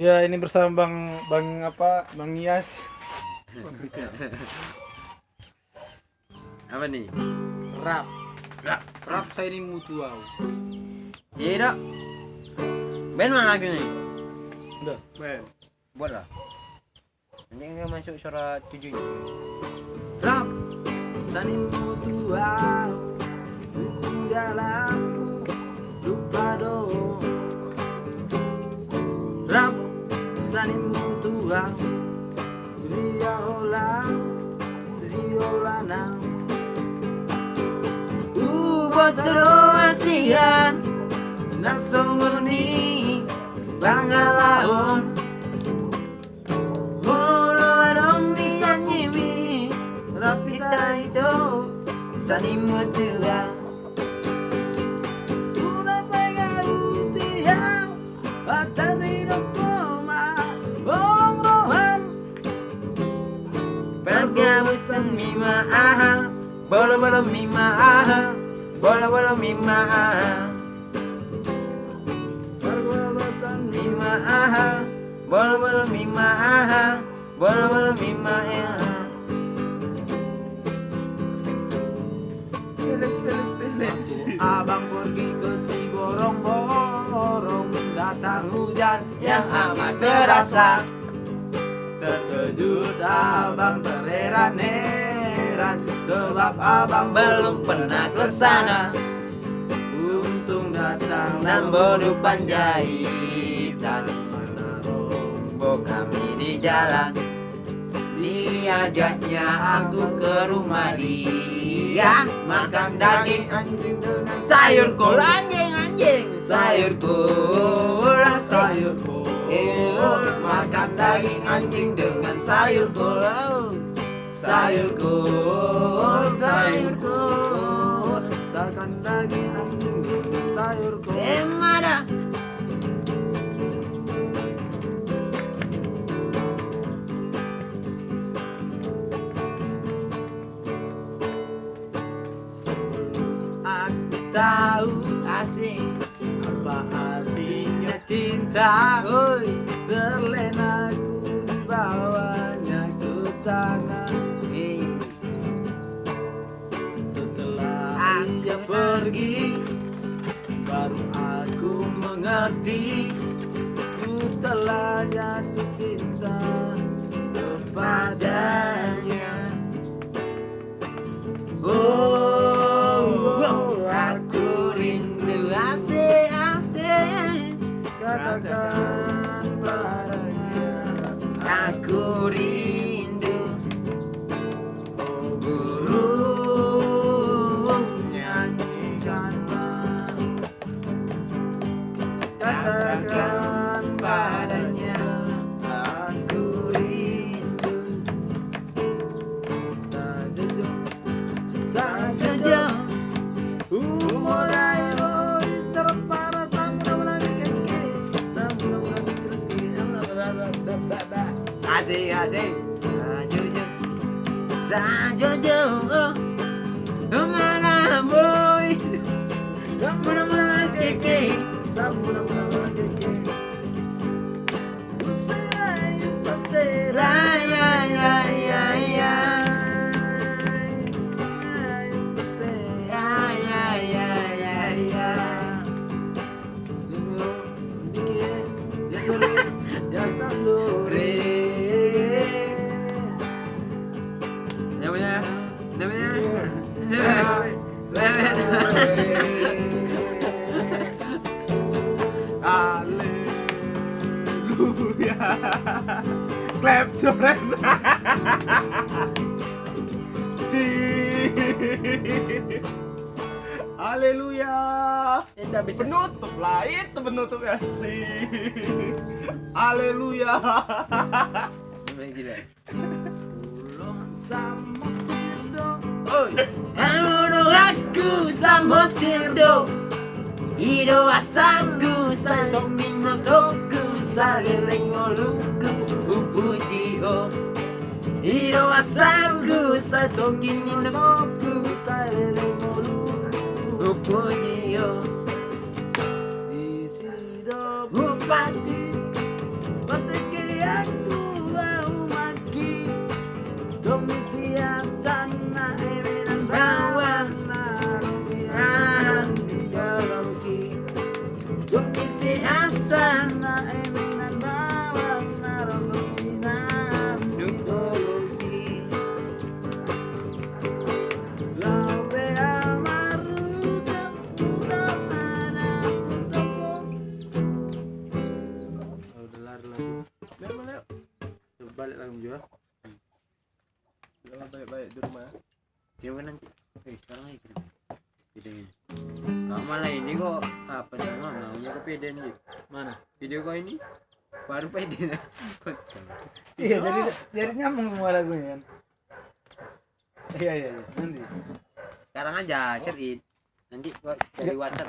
Ya, ini bersama Bang Iyas. Apa nih? Rap. Rap saya ini mutu au. Iya dok. Ben mana lagi nih? Udah, Ben. Buat lah. Nanti nggak masuk suara 7 nya. Rap saya ini mutu au. Buku dalammu lupa dong. Rap saya ini mutu au. Dia olah, siola nang. Terasian nasongoni bangalaon molo adong disanyiwi rapita itu sani mutua una tega utiang atari no koma bolong roham pergamusan mima aha bolo mima aha bola mima perbuatan mima aha bola mima aha bola mima ya peles abang pergi ke si borong datang hujan yang amat terasa terkejut abang terheran-heran sebab abang belum pernah ke sana. Untung datang Nambodu Panjaitan menaruh kami di jalan. Diajaknya aku ke rumah dia makan daging anjing dengan sayur kol anjing sayur kol makan daging anjing dengan sayur kol sayur kol makan daging anjing dengan sayur kol mana aku tahu asing apa artinya cinta, terlena aku dibawanya ke sana. Setelah dia pergi, baru aku mengerti, ku telah jatuh cinta kepadanya. Aku rindu asing katakan padanya. Aku rindu burung nyanyikanlah. Katakan padanya. Aku rindu saja umurai terpara asik sajojo kemana boy kemana keke Haleluya. Clap friend. Si. Haleluya. Penutup lah itu penutup ya sih. Haleluya. Aku sama Sirdo Ido asaku Sandomino toku Salileng oluku Upujiho Ido asaku Sandomino toku Salileng oluku Upujiho Isido Bupati si Hasan na eminan bawang narumpinan dukosi Laube amaruta udah pada kutopo. Udah lari lagi. Balik. Coba balik lagi jual. Jangan balik-balik di rumah. Coba nanti. Sekarang aja kirim. Videonya. Kamu malah ini kok apa sama maunya ke PD nih? Mana? Video kau ini? Baru PD nah. Iya, jadi nyambung semua lagunya kan. Iya. Nanti. Sekarang aja share it. Nanti kok dari WhatsApp